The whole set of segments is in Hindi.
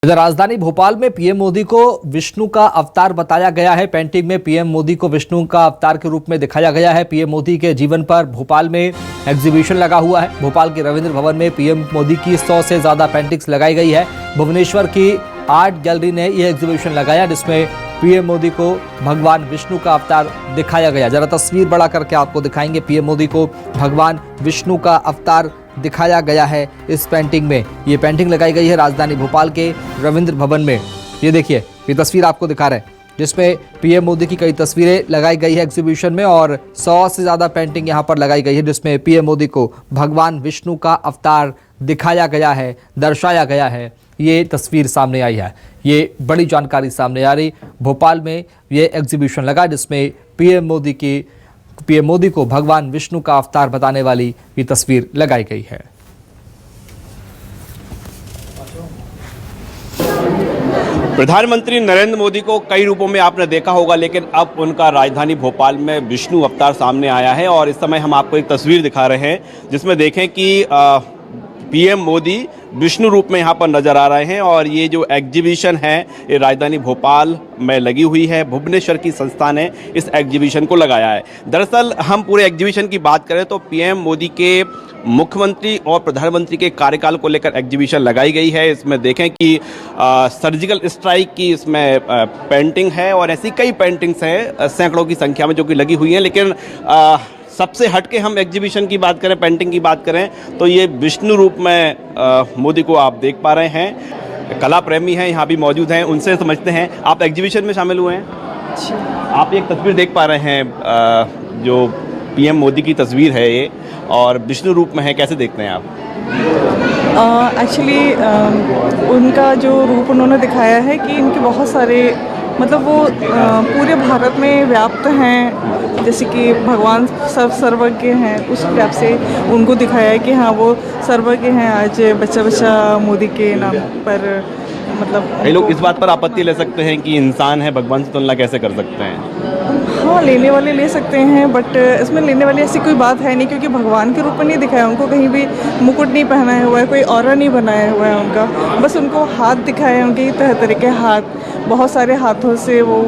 इधर राजधानी भोपाल में पीएम मोदी को विष्णु का अवतार बताया गया है। पेंटिंग में पीएम मोदी को विष्णु का अवतार के रूप में दिखाया गया है। पीएम मोदी के जीवन पर भोपाल में एग्जीबिशन लगा हुआ है। भोपाल के रविंद्र भवन में पीएम मोदी की 100 से ज्यादा पेंटिंग्स लगाई गई है। भुवनेश्वर की आर्ट गैलरी ने यह एग्जीबिशन लगाया जिसमें पीएम मोदी को भगवान विष्णु का अवतार दिखाया गया। जरा तस्वीर बड़ा करके आपको दिखाएंगे। पीएम मोदी को भगवान विष्णु का अवतार दिखाया गया है इस पेंटिंग में। ये पेंटिंग लगाई गई है राजधानी भोपाल के रविंद्र भवन में। ये देखिए, ये तस्वीर आपको दिखा रहे हैं जिसमें पीएम मोदी की कई तस्वीरें लगाई गई है एग्जीबिशन में और 100 से ज्यादा पेंटिंग यहां पर लगाई गई है जिसमें पीएम मोदी को भगवान विष्णु का अवतार दिखाया गया है, दर्शाया गया है। ये तस्वीर सामने आई है, ये बड़ी जानकारी सामने आ रही। भोपाल में ये एग्जीबिशन लगा जिसमें पीएम मोदी को भगवान विष्णु का अवतार बताने वाली ये तस्वीर लगाई गई है। प्रधानमंत्री नरेंद्र मोदी को कई रूपों में आपने देखा होगा, लेकिन अब उनका राजधानी भोपाल में विष्णु अवतार सामने आया है। और इस समय हम आपको एक तस्वीर दिखा रहे हैं जिसमें देखें कि पीएम मोदी विष्णु रूप में यहाँ पर नजर आ रहे हैं। और ये जो एग्जीबिशन है ये राजधानी भोपाल में लगी हुई है। भुवनेश्वर की संस्था ने इस एग्जीबिशन को लगाया है। दरअसल हम पूरे एग्जीबिशन की बात करें तो पीएम मोदी के मुख्यमंत्री और प्रधानमंत्री के कार्यकाल को लेकर एग्जीबिशन लगाई गई है। इसमें देखें कि सर्जिकल स्ट्राइक की इसमें पेंटिंग है और ऐसी कई पेंटिंग्स हैं सैकड़ों की संख्या में जो कि लगी हुई हैं। लेकिन सबसे हटके हम एग्जीबिशन की बात करें, पेंटिंग की बात करें तो ये विष्णु रूप में मोदी को आप देख पा रहे हैं। कला प्रेमी हैं यहाँ भी मौजूद हैं, उनसे समझते हैं। आप एग्जीबिशन में शामिल हुए हैं, आप एक तस्वीर देख पा रहे हैं जो पीएम मोदी की तस्वीर है ये और विष्णु रूप में है, कैसे देखते हैं आप? एक्चुअली उनका जो रूप उन्होंने दिखाया है कि इनके बहुत सारे मतलब वो पूरे भारत में व्याप्त हैं, जैसे कि भगवान सर्वज्ञ हैं उस टाइप से उनको दिखाया है कि हाँ वो सर्वज्ञ हैं। आज बच्चा बच्चा मोदी के नाम पर मतलब कई लोग इस बात पर आपत्ति ले सकते हैं कि इंसान है, भगवान से तुलना कैसे कर सकते हैं? हाँ, लेने वाले ले सकते हैं, बट इसमें लेने वाली ऐसी कोई बात है नहीं क्योंकि भगवान के रूप में नहीं दिखाया उनको, कहीं भी मुकुट नहीं पहनाया हुआ है, कोई ऑरा नहीं बनाया हुआ है उनका। बस उनको हाथ दिखाए हैं, उनके तरह तरह के हाथ, बहुत सारे हाथों से वो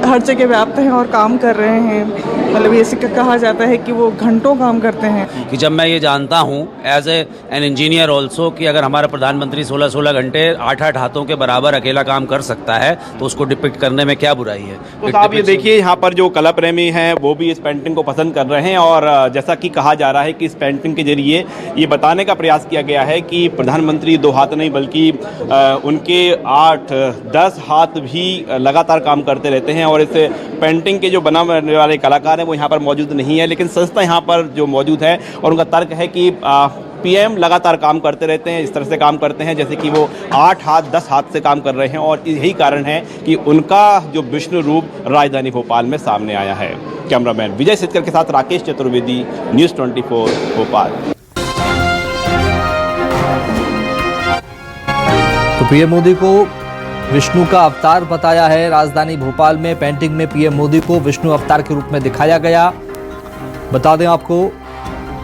हर जगह व्याप्त हैं और काम कर रहे हैं। मतलब ये कहा जाता है कि वो घंटों काम करते हैं। कि जब मैं ये जानता हूँ एज एन इंजीनियर ऑल्सो कि अगर हमारा प्रधानमंत्री 16-16 घंटे 8-8 हाथों के बराबर अकेला काम कर सकता है तो उसको डिपिक्ट करने में क्या बुराई है। तो आप ये देखिए यहाँ पर जो कला प्रेमी हैं वो भी इस पेंटिंग को पसंद कर रहे हैं और जैसा कि कहा जा रहा है कि इस पेंटिंग के जरिए ये बताने का प्रयास किया गया है कि प्रधानमंत्री 2 हाथ नहीं बल्कि उनके 8-10 हाथ भी लगातार काम करते रहते हैं। और इस पेंटिंग के जो बनाने वाले कलाकार हैं वो यहाँ पर मौजूद नहीं है, लेकिन संस्था यहाँ पर जो मौजूद है और उनका तर्क है कि पीएम लगातार काम करते रहते हैं, इस तरह से काम करते हैं जैसे कि वो 8 हाथ 10 हाथ से काम कर रहे हैं। और यही कारण है कि उनका जो विष्णु रूप राजधानी भोपाल में सामने आया है। कैमरामैन विजय सिद्धकर के साथ राकेश चतुर्वेदी, न्यूज़ 24 भोपाल। तो पीएम मोदी को विष्णु का अवतार बताया है राजधानी भोपाल में। पेंटिंग में पीएम मोदी को विष्णु अवतार के रूप में दिखाया गया। बता दें आपको,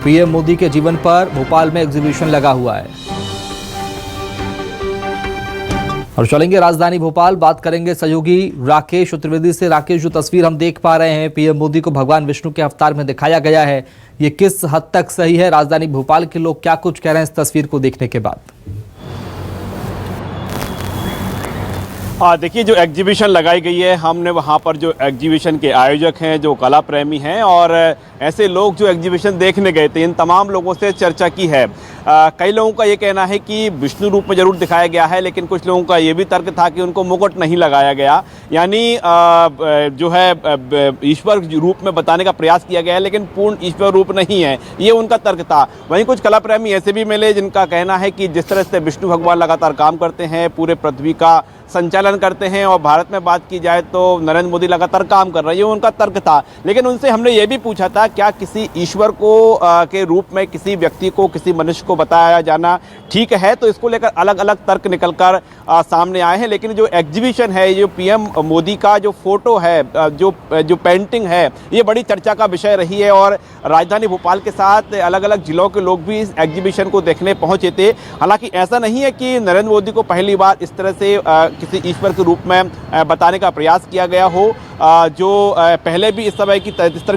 पीएम मोदी के जीवन पर भोपाल में एग्जीबिशन लगा हुआ है। और चलेंगे राजधानी भोपाल, बात करेंगे सहयोगी राकेश चतुर्वेदी से। राकेश, जो तस्वीर हम देख पा रहे हैं पीएम मोदी को भगवान विष्णु के अवतार में दिखाया गया है, ये किस हद तक सही है? राजधानी भोपाल के लोग क्या कुछ कह रहे हैं इस तस्वीर को देखने के बाद? देखिए, जो एग्जीबिशन लगाई गई है, हमने वहाँ पर जो एग्जीबिशन के आयोजक हैं, जो कला प्रेमी हैं और ऐसे लोग जो एग्जीबिशन देखने गए थे, इन तमाम लोगों से चर्चा की है। कई लोगों का ये कहना है कि विष्णु रूप में जरूर दिखाया गया है, लेकिन कुछ लोगों का ये भी तर्क था कि उनको मुकुट नहीं लगाया गया, यानी जो है ईश्वर रूप में बताने का प्रयास किया गया है लेकिन पूर्ण ईश्वर रूप नहीं है, ये उनका तर्क था। वहीं कुछ कला प्रेमी ऐसे भी मिले जिनका कहना है कि जिस तरह से विष्णु भगवान लगातार काम करते हैं, पूरे पृथ्वी का संचालन ऐलान करते हैं और भारत में बात की जाए तो नरेंद्र मोदी लगातार काम कर रहे हैं, ये उनका तर्क था। लेकिन उनसे हमने ये भी पूछा था क्या किसी ईश्वर को के रूप में किसी व्यक्ति को, किसी मनुष्य को बताया जाना ठीक है, तो इसको लेकर अलग अलग तर्क निकलकर सामने आए हैं। लेकिन जो एग्जीबिशन है, जो पीएम मोदी का जो फोटो है, जो पेंटिंग है, ये बड़ी चर्चा का विषय रही है और राजधानी भोपाल के साथ अलग अलग जिलों के लोग भी इस एग्जीबिशन को देखने पहुंचे थे। हालांकि ऐसा नहीं है कि नरेंद्र मोदी को पहली बार इस तरह से किसी ईश्वर के रूप में बताने का प्रयास किया गया हो। जो पहले भी इस तरह की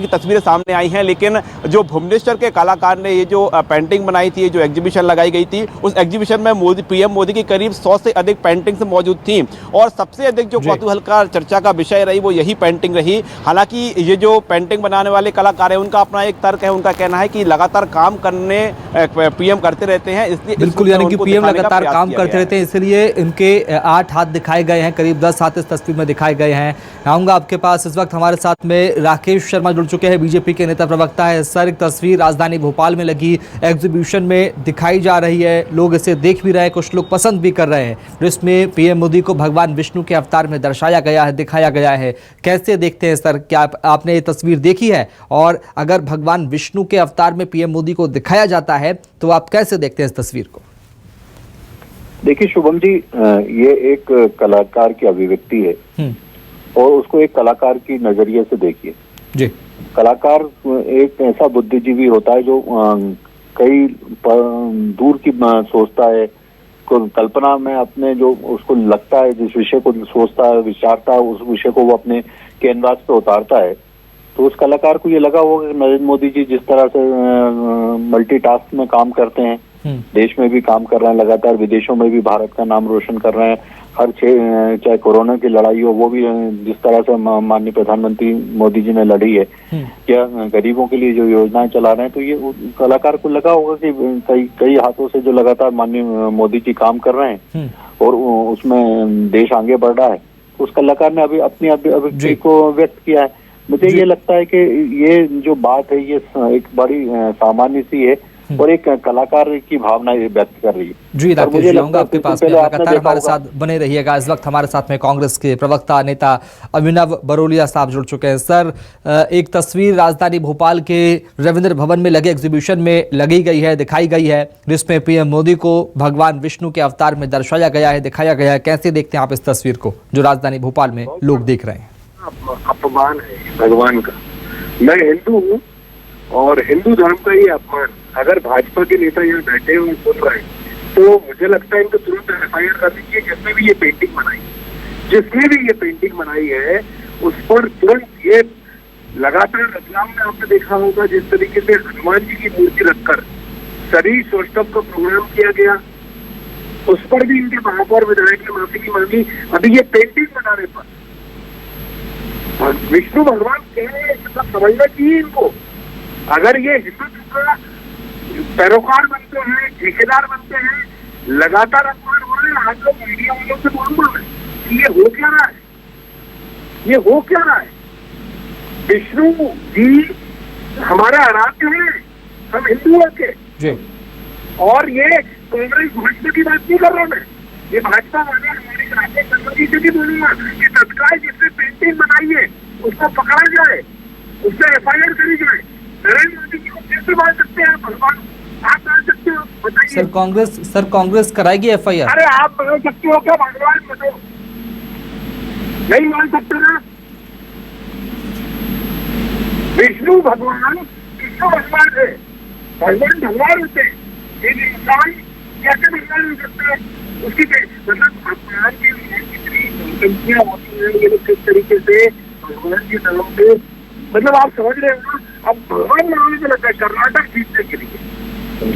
तस्वीरें सामने आई हैं, लेकिन जो भुवनेश्वर के कलाकार ने ये जो पेंटिंग बनाई थी, जो एग्जीबिशन लगाई गई थी, उस एग्जीबिशन में पीएम मोदी की करीब 100 से अधिक पेंटिंग्स मौजूद थी और सबसे अधिक जो कौतूहल का चर्चा का विषय रही वो यही पेंटिंग रही। हालांकि ये जो पेंटिंग बनाने वाले कलाकार हैं, उनका अपना एक तर्क है, उनका कहना है कि लगातार काम करने पीएम करते रहते हैं, इसलिए बिल्कुल, यानी कि पीएम लगातार काम करते रहते हैं, इसलिए इनके 8 हाथ दिखाए गए हैं, करीब 10 हाथ इस तस्वीर में दिखाए गए हैं। आऊंगा आपके पास। इस वक्त हमारे साथ में राकेश शर्मा जुड़ चुके हैं, बीजेपी के नेता प्रवक्ता है। सर, एक तस्वीर राजधानी भोपाल में लगी एग्जीबिशन में दिखाई जा रही है, लोग इसे देख भी रहे हैं, कुछ लोग पसंद भी कर रहे हैं, जिसमें पीएम मोदी को भगवान विष्णु के अवतार में दर्शाया गया है, दिखाया गया है। कैसे देखते हैं सर, क्या आपने ये तस्वीर देखी है? और अगर भगवान विष्णु के अवतार में पीएम मोदी को दिखाया जाता है तो आप कैसे देखते हैं इस तस्वीर को? देखिए शुभम जी, ये एक कलाकार की अभिव्यक्ति है और उसको एक कलाकार की नजरिए से देखिए जी। कलाकार एक ऐसा बुद्धिजीवी होता है जो कई दूर की सोचता है, कल्पना में अपने जो उसको लगता है, जिस विषय को सोचता है, विचारता है, उस विषय को वो अपने कैनवास पे उतारता है। तो उस कलाकार को ये लगा होगा कि नरेंद्र मोदी जी जिस तरह से मल्टीटास्क में काम करते हैं, देश में भी काम कर रहे हैं, लगातार विदेशों में भी भारत का नाम रोशन कर रहे हैं, हर चाहे कोरोना की लड़ाई हो वो भी जिस तरह से माननीय प्रधानमंत्री मोदी जी ने लड़ी है, या गरीबों के लिए जो योजनाएं चला रहे हैं, तो ये कलाकार को लगा होगा कि कई हाथों से जो लगातार माननीय मोदी जी काम कर रहे हैं और उसमें देश आगे बढ़ रहा है, उस कलाकार ने अभी अपनी अभिव्यक्ति को व्यक्त किया है। मुझे ये लगता है कि ये जो बात है ये एक बड़ी सामान्य सी है और एक कलाकार की भावना व्यक्त कर रही है। जी राकेश जी, आऊंगा आपके पास में, लगातार हमारे साथ बने रहिएगा। इस वक्त हमारे साथ में कांग्रेस के प्रवक्ता नेता अभिनव बरोलिया साहब जुड़ चुके हैं। सर, एक तस्वीर राजधानी भोपाल के रविंद्र भवन में लगे एग्जीबिशन में लगी गई है, दिखाई गई है, जिसमें पीएम मोदी को भगवान विष्णु के अवतार में दर्शाया गया है, दिखाया गया है। कैसे देखते हैं आप इस तस्वीर को जो राजधानी भोपाल में लोग देख रहे हैं? अपमान है भगवान का। मैं हिंदू हूँ और हिंदू धर्म का ये अपमान अगर भाजपा के नेता यहाँ बैठे हुए सुन रहे हैं तो मुझे लगता है इनको तुरंत एफआईआर कर दीजिए। जिसने भी ये पेंटिंग बनाई है उस पर तुरंत ये लगातार रतलाम में आपने देखा होगा जिस तरीके से हनुमान जी की मूर्ति रखकर सभी सोशल का प्रोग्राम किया गया, उस पर भी इनके महापौर विधायक ने माफी की मांगी। अभी ये पेंटिंग बनाने पर विष्णु भगवान कह रहे हैं, मतलब समझना चाहिए इनको। अगर ये हिंदुत्व का पैरोकार बनते हैं, ठेकेदार बनते हैं, लगातार अपमान हो रहे हैं। आज लोग मीडिया वालों से बोलूंगा मैं कि ये हो क्या रहा है, ये हो क्या रहा है। विष्णु जी हमारा आराध्य है, हम हिंदुओं के जी। और ये कांग्रेस भाजपा की बात नहीं कर रहा मैं, ये भाजपा वाले हमारे राकेश शर्मा जी से भी बोलूंगा कि तत्काल जिसने पेंटिंग बनाई है उसको पकड़ा जाए, उससे एफआईआर करी जाए। नरेंद्र मोदी जी को कैसे मान सकते हैं भगवान? आप मान सकते हो? बताइए। सर कांग्रेस कराएगी एफआईआर? अरे आप मान सकते हो क्या? भगवान बताओ, नहीं मान सकते ना। विष्णु भगवान है, भगवान होते हैं, एक इंसान कैसे भगवान हो सकते हैं? उसकी मतलब अपमान के लिए कितनी जनसंख्या होती है, ये लोग किस तरीके से भगवान के नाम पे, मतलब आप समझ रहे हो ना। अब भगवान बनाने को लगता है कर्नाटक जीतने के लिए,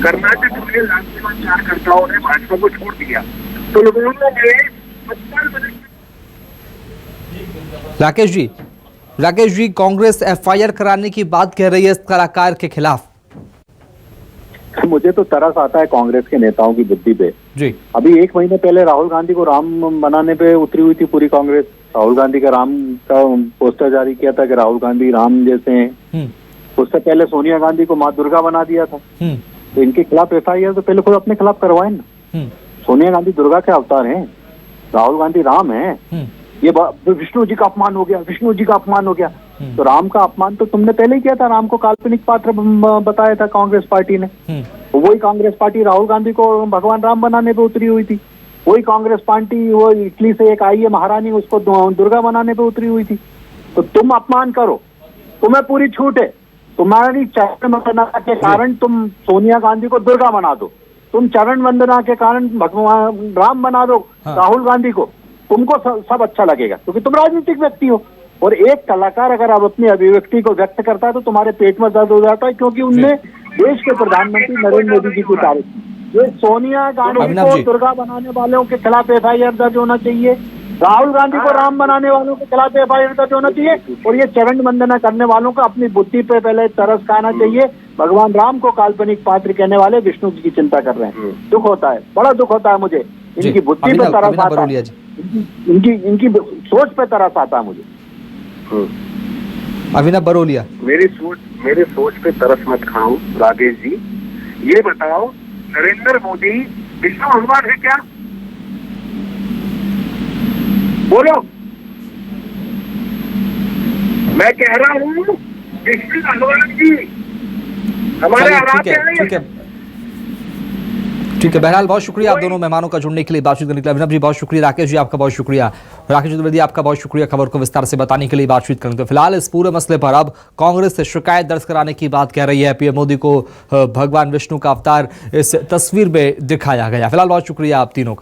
कर्नाटक में राज्यसभा कार्यकर्ताओं ने भाजपा को छोड़ दिया तो लोगों ने राकेश जी, कांग्रेस एफआईआर कराने की बात कह रही है इस कलाकार के खिलाफ। मुझे तो तरस आता है कांग्रेस के नेताओं की बुद्धि पे जी। अभी 1 महीने पहले राहुल गांधी को राम बनाने पे उतरी हुई थी पूरी कांग्रेस। राहुल गांधी का राम का पोस्टर जारी किया था कि राहुल गांधी राम जैसे हैं। उससे पहले सोनिया गांधी को माँ दुर्गा बना दिया था। तो इनके खिलाफ एफआईआर तो पहले खुद अपने खिलाफ करवाए ना। सोनिया गांधी दुर्गा के अवतार हैं, राहुल गांधी राम है, ये विष्णु जी का अपमान हो गया, विष्णु जी का अपमान हो गया। तो राम का अपमान तो तुमने पहले ही किया था, राम को काल्पनिक पात्र बताया था कांग्रेस पार्टी ने। वही कांग्रेस पार्टी राहुल गांधी को भगवान राम बनाने पे उतरी हुई थी। वही कांग्रेस पार्टी वो इटली से एक आई है महारानी, उसको दुर्गा बनाने पे उतरी हुई थी। तो तुम अपमान करो, तुम्हें पूरी छूट है। तुम्हारी चरण वंदना के कारण तुम सोनिया गांधी को दुर्गा बना दो, तुम चरण वंदना के कारण भगवान राम बना दो राहुल गांधी को, तुमको सब अच्छा लगेगा क्योंकि तुम राजनीतिक व्यक्ति हो। और एक कलाकार अगर आप अपनी अभिव्यक्ति को व्यक्त करता है तो तुम्हारे पेट में दर्द हो जाता है, क्योंकि उनने देश के प्रधानमंत्री नरेंद्र मोदी जी की तारीफ की। ये सोनिया गांधी को दुर्गा बनाने वालों के खिलाफ FIR दर्ज होना चाहिए, राहुल गांधी को राम बनाने वालों के खिलाफ FIR दर्ज होना चाहिए, और ये चरण वंदना करने वालों को अपनी बुद्धि पे पहले तरस खाना चाहिए। भगवान राम को काल्पनिक पात्र कहने वाले विष्णु जी की चिंता कर रहे हैं। दुख होता है, बड़ा दुख होता है मुझे, इनकी बुद्धि पे तरस आता है, इनकी सोच पे तरस आता है मुझे। अभिनव बरोलिया, मेरे सोच पे तरस मत खाओ राजेश जी। ये बताओ, नरेंद्र मोदी विष्णु भगवान है क्या? बोलो। मैं कह रहा हूँ विष्णु भगवान जी हमारे ठीक है। बहरहाल बहुत शुक्रिया आप दोनों मेहमानों का जुड़ने के लिए, बातचीत करने के लिए। अभिनव जी बहुत शुक्रिया, राकेश जी आपका बहुत शुक्रिया, राकेश चतुर्वेदी आपका बहुत शुक्रिया खबर को विस्तार से बताने के लिए, बातचीत करने के लिए। फिलहाल इस पूरे मसले पर अब कांग्रेस से शिकायत दर्ज कराने की बात कह रही है। पीएम मोदी को भगवान विष्णु का अवतार इस तस्वीर में दिखाया गया। फिलहाल बहुत शुक्रिया आप तीनों का।